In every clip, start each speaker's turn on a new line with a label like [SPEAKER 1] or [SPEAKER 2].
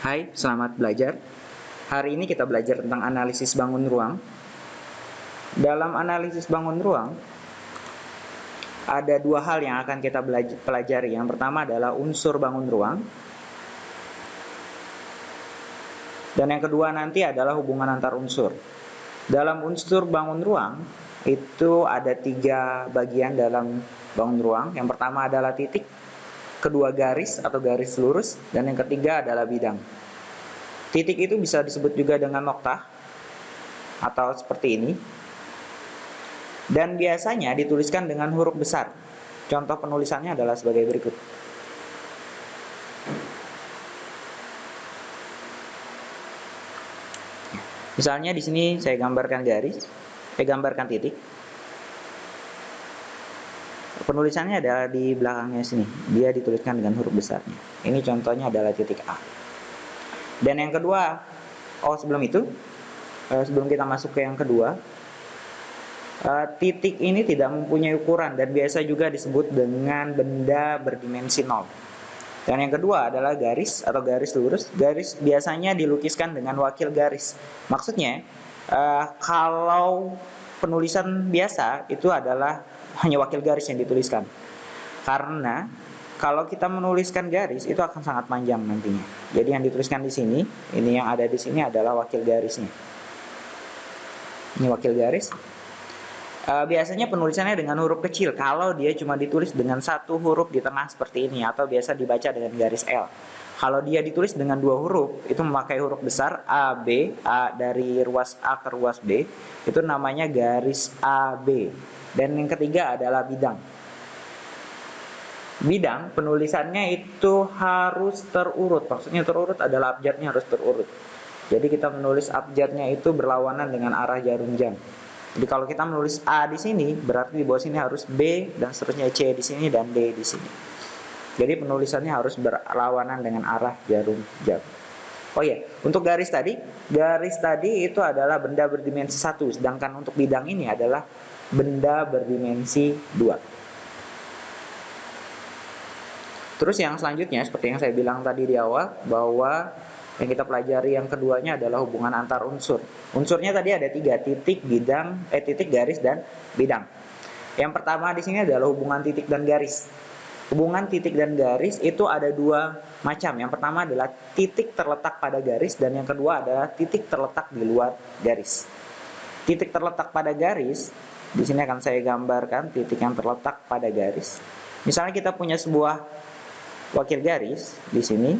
[SPEAKER 1] Hai, selamat belajar. Hari ini kita belajar tentang analisis bangun ruang. Dalam analisis bangun ruang, ada dua hal yang akan kita pelajari. Yang pertama adalah unsur bangun ruang. Dan yang kedua nanti adalah hubungan antar unsur. Dalam unsur bangun ruang, itu ada 3 bagian dalam bangun ruang. Yang pertama adalah titik, kedua garis atau garis lurus, dan yang ketiga adalah bidang. Titik itu bisa disebut juga dengan noktah atau seperti ini. Dan biasanya dituliskan dengan huruf besar. Contoh penulisannya adalah sebagai berikut. Misalnya di sini saya gambarkan gambarkan titik. Penulisannya adalah di belakangnya sini. Dia dituliskan dengan huruf besarnya. Ini contohnya adalah titik A. Dan yang kedua, sebelum itu, sebelum kita masuk ke yang kedua, titik ini tidak mempunyai ukuran dan biasa juga disebut dengan benda berdimensi 0. Dan yang kedua adalah garis atau garis lurus. Garis biasanya dilukiskan dengan wakil garis. Maksudnya, kalau penulisan biasa itu adalah hanya wakil garis yang dituliskan. Karena kalau kita menuliskan garis itu akan sangat panjang nantinya. Jadi yang dituliskan di sini, ini yang ada di sini adalah wakil garisnya. Ini wakil garis. Biasanya penulisannya dengan huruf kecil kalau dia cuma ditulis dengan satu huruf di tengah seperti ini, atau biasa dibaca dengan garis L. Kalau dia ditulis dengan 2 huruf, itu memakai huruf besar A, B, A dari ruas A ke ruas B, itu namanya garis AB. Dan yang ketiga adalah bidang. Bidang penulisannya itu harus terurut. Maksudnya terurut adalah abjadnya harus terurut. Jadi kita menulis abjadnya itu berlawanan dengan arah jarum jam. Jadi kalau kita menulis A di sini, berarti di bawah sini harus B, dan seterusnya C di sini dan D di sini. Jadi penulisannya harus berlawanan dengan arah jarum jam. Oh iya, untuk garis tadi itu adalah benda berdimensi 1, sedangkan untuk bidang ini adalah benda berdimensi 2. Terus yang selanjutnya, seperti yang saya bilang tadi di awal, bahwa yang kita pelajari yang keduanya adalah hubungan antar unsur. Unsurnya tadi ada 3, titik, titik, garis, dan bidang. Yang pertama di sini adalah hubungan titik dan garis. Hubungan titik dan garis itu ada 2 macam. Yang pertama adalah titik terletak pada garis, dan yang kedua adalah titik terletak di luar garis. Titik terletak pada garis, di sini akan saya gambarkan titik yang terletak pada garis. Misalnya kita punya sebuah wakil garis di sini.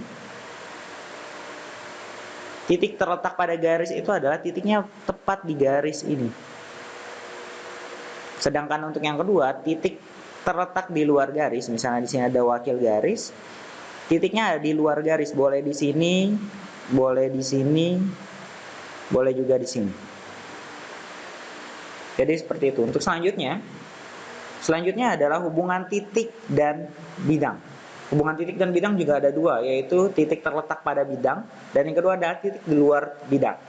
[SPEAKER 1] Titik terletak pada garis itu adalah titiknya tepat di garis ini. Sedangkan untuk yang kedua, titik terletak di luar garis, misalnya di sini ada wakil garis, titiknya di luar garis, boleh di sini, boleh di sini, boleh juga di sini. Jadi seperti itu. Untuk selanjutnya adalah hubungan titik dan bidang. Hubungan titik dan bidang juga ada 2, yaitu titik terletak pada bidang, dan yang kedua adalah titik di luar bidang.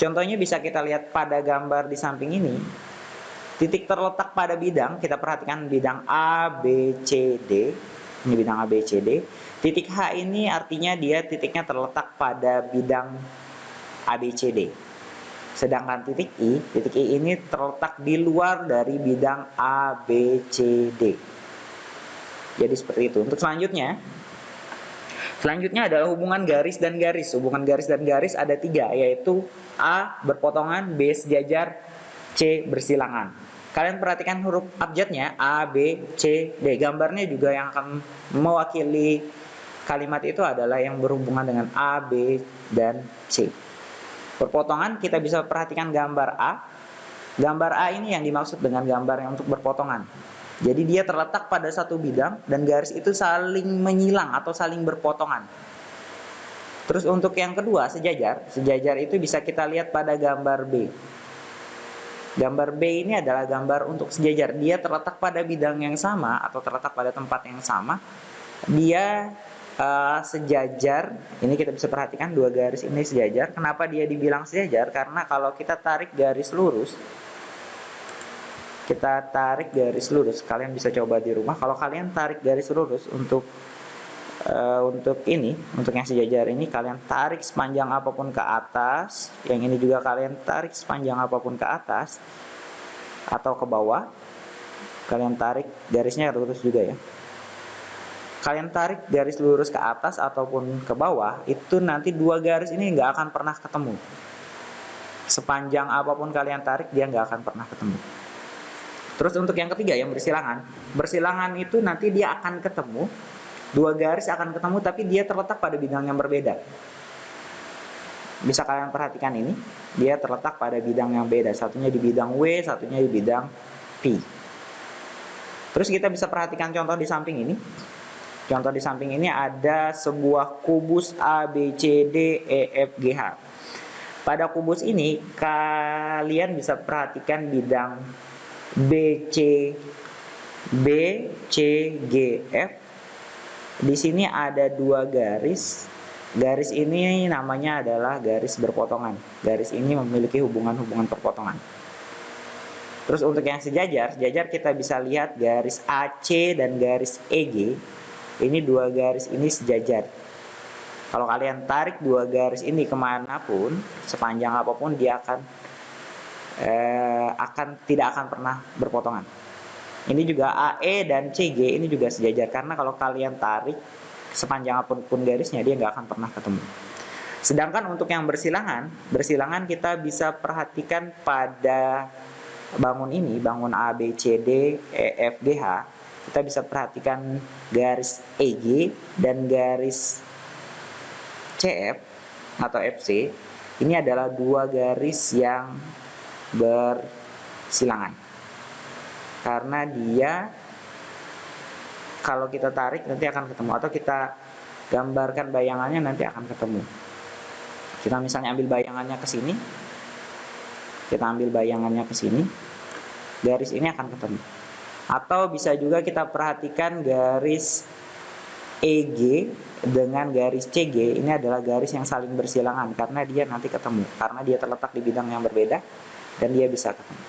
[SPEAKER 1] Contohnya bisa kita lihat pada gambar di samping ini. Titik terletak pada bidang, kita perhatikan bidang A, B, C, D. Ini bidang A, B, C, D. Titik H ini artinya dia titiknya terletak pada bidang A, B, C, D. Sedangkan titik I ini terletak di luar dari bidang A, B, C, D. Jadi seperti itu. Untuk selanjutnya adalah hubungan garis dan garis. Hubungan garis dan garis ada 3, yaitu A berpotongan, B sejajar, C bersilangan. Kalian perhatikan huruf abjadnya A, B, C, D. Gambarnya juga yang akan mewakili kalimat itu adalah yang berhubungan dengan A, B, dan C. Berpotongan kita bisa perhatikan gambar A. Gambar A ini yang dimaksud dengan gambar yang untuk berpotongan. Jadi dia terletak pada satu bidang dan garis itu saling menyilang atau saling berpotongan. Terus untuk yang kedua, sejajar itu bisa kita lihat pada gambar B. Gambar B ini adalah gambar untuk sejajar. Dia terletak pada bidang yang sama atau terletak pada tempat yang sama. Dia sejajar. Ini kita bisa perhatikan 2 garis ini sejajar. Kenapa dia dibilang sejajar? Karena kalau kita tarik garis lurus, kalian bisa coba di rumah. Kalau kalian tarik garis lurus untuk Untuk ini, untuk yang sejajar ini kalian tarik sepanjang apapun ke atas, yang ini juga kalian tarik sepanjang apapun ke atas atau ke bawah. Kalian tarik garisnya lurus juga ya. Kalian tarik garis lurus ke atas ataupun ke bawah, itu nanti dua garis ini nggak akan pernah ketemu. Sepanjang apapun kalian tarik, dia nggak akan pernah ketemu. Terus untuk yang ketiga yang bersilangan, bersilangan itu nanti dia akan ketemu, dua garis akan ketemu tapi dia terletak pada bidang yang berbeda. Bisa kalian perhatikan ini, dia terletak pada bidang yang beda. Satunya di bidang W, satunya di bidang P. Terus kita bisa perhatikan contoh di samping ini. Contoh di samping ini ada sebuah kubus A, B, C, D, E, F, G, H. Pada kubus ini kalian bisa perhatikan bidang B, C, G, F. Di sini ada dua garis. Garis ini namanya adalah garis berpotongan. Garis ini memiliki hubungan-hubungan perpotongan. Terus untuk yang sejajar kita bisa lihat garis AC dan garis EG. Ini dua garis ini sejajar. Kalau kalian tarik dua garis ini kemanapun, sepanjang apapun dia tidak akan pernah berpotongan. Ini juga AE dan CG ini juga sejajar, karena kalau kalian tarik sepanjang apapun garisnya dia nggak akan pernah ketemu. Sedangkan untuk yang bersilangan kita bisa perhatikan pada bangun ini, bangun A, B, C, D, E, F, G, H. Kita bisa perhatikan garis EG dan garis CF atau FC. Ini adalah dua garis yang bersilangan. Karena dia kalau kita tarik nanti akan ketemu, atau kita gambarkan bayangannya nanti akan ketemu. Kita misalnya ambil bayangannya ke sini. Garis ini akan ketemu. Atau bisa juga kita perhatikan garis EG dengan garis CG, ini adalah garis yang saling bersilangan karena dia nanti ketemu, karena dia terletak di bidang yang berbeda dan dia bisa ketemu.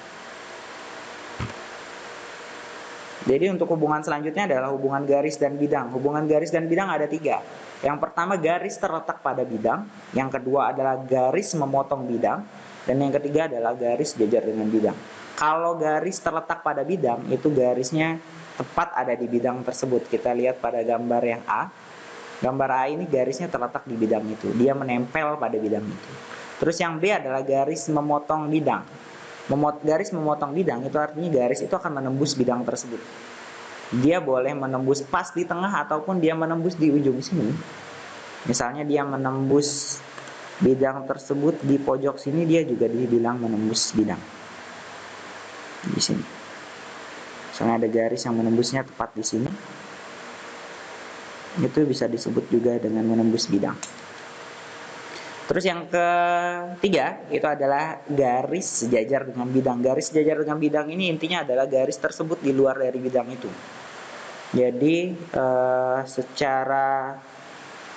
[SPEAKER 1] Jadi untuk hubungan selanjutnya adalah hubungan garis dan bidang. Hubungan garis dan bidang ada tiga. Yang pertama garis terletak pada bidang, yang kedua adalah garis memotong bidang, dan yang ketiga adalah garis sejajar dengan bidang. Kalau garis terletak pada bidang, itu garisnya tepat ada di bidang tersebut. Kita lihat pada gambar yang A. Gambar A ini garisnya terletak di bidang itu. Dia menempel pada bidang itu. Terus yang B adalah garis memotong bidang. Garis memotong bidang itu artinya garis itu akan menembus bidang tersebut. Dia boleh menembus pas di tengah ataupun dia menembus di ujung sini. Misalnya dia menembus bidang tersebut di pojok sini, dia juga dibilang menembus bidang. Di sini. Misalnya ada garis yang menembusnya tepat di sini. Itu bisa disebut juga dengan menembus bidang. Terus yang ketiga itu adalah garis sejajar dengan bidang. Garis sejajar dengan bidang ini intinya adalah garis tersebut di luar dari bidang itu. Jadi secara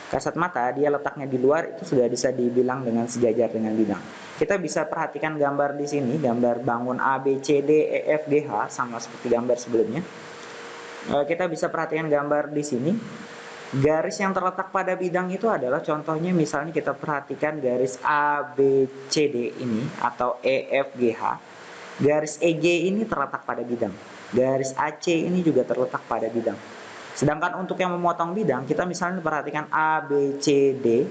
[SPEAKER 1] kasat mata dia letaknya di luar, itu sudah bisa dibilang dengan sejajar dengan bidang. Kita bisa perhatikan gambar di sini, gambar bangun A, B, C, D, E, F, G, H sama seperti gambar sebelumnya. Kita bisa perhatikan gambar di sini. Garis yang terletak pada bidang itu adalah contohnya, misalnya kita perhatikan garis A, B, C, D ini atau E, F, G, H. Garis EG ini terletak pada bidang. Garis AC ini juga terletak pada bidang. Sedangkan untuk yang memotong bidang, kita misalnya perhatikan A, B, C, D.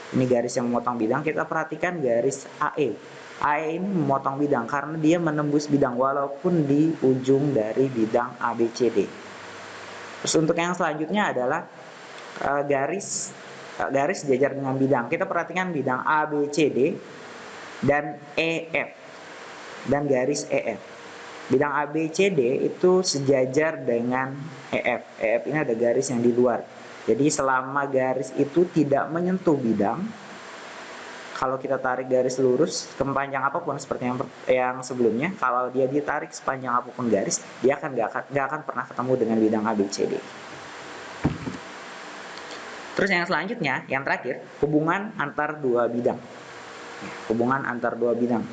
[SPEAKER 1] Ini garis yang memotong bidang. Kita perhatikan garis AE. AE ini memotong bidang karena dia menembus bidang walaupun di ujung dari bidang A, B, C, D. Terus untuk yang selanjutnya adalah garis sejajar dengan bidang. Kita perhatikan bidang A, B, C, D dan EF dan garis EF. Bidang A, B, C, D itu sejajar dengan EF. EF ini ada garis yang di luar. Jadi selama garis itu tidak menyentuh bidang, kalau kita tarik garis lurus sepanjang apapun seperti yang sebelumnya, kalau dia ditarik sepanjang apapun garis, dia nggak akan pernah ketemu dengan bidang A, B, C, D. Terus yang selanjutnya, yang terakhir, hubungan antar dua bidang. Hubungan antar dua bidang.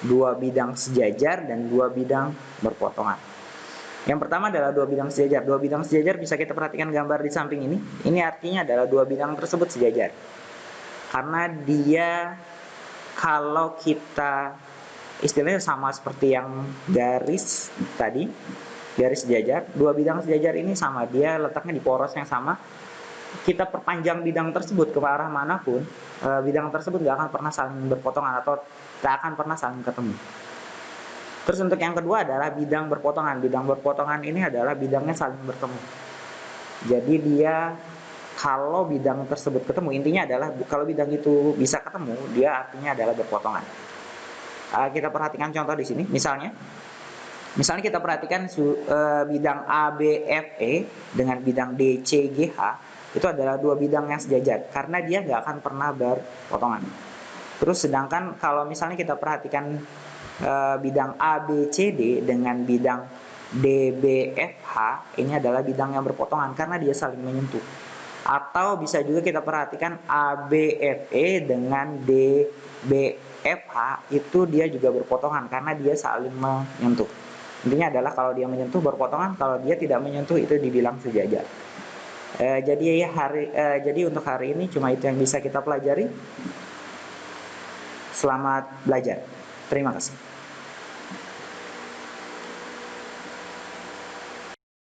[SPEAKER 1] Dua bidang sejajar dan dua bidang berpotongan. Yang pertama adalah dua bidang sejajar. Dua bidang sejajar bisa kita perhatikan gambar di samping ini. Ini artinya adalah dua bidang tersebut sejajar. Karena dia kalau kita istilahnya sama seperti yang garis tadi, garis sejajar, dua bidang sejajar ini sama, dia letaknya di poros yang sama. Kita perpanjang bidang tersebut ke arah manapun, bidang tersebut nggak akan pernah saling berpotongan atau nggak akan pernah saling ketemu. Terus untuk yang kedua adalah bidang berpotongan. Bidang berpotongan ini adalah bidangnya saling bertemu. Jadi dia kalau bidang tersebut ketemu, intinya adalah kalau bidang itu bisa ketemu, dia artinya adalah berpotongan. Kita perhatikan contoh di sini, misalnya kita perhatikan bidang ABFE dengan bidang DCGH itu adalah dua bidang yang sejajar karena dia nggak akan pernah berpotongan. Terus sedangkan kalau misalnya kita perhatikan bidang ABCD dengan bidang DBFH, ini adalah bidang yang berpotongan karena dia saling menyentuh. Atau bisa juga kita perhatikan ABFE dengan DBFH, itu dia juga berpotongan karena dia saling menyentuh. Intinya adalah kalau dia menyentuh berpotongan, kalau dia tidak menyentuh itu dibilang sejajar. Jadi untuk hari ini cuma itu yang bisa kita pelajari. Selamat belajar. Terima kasih.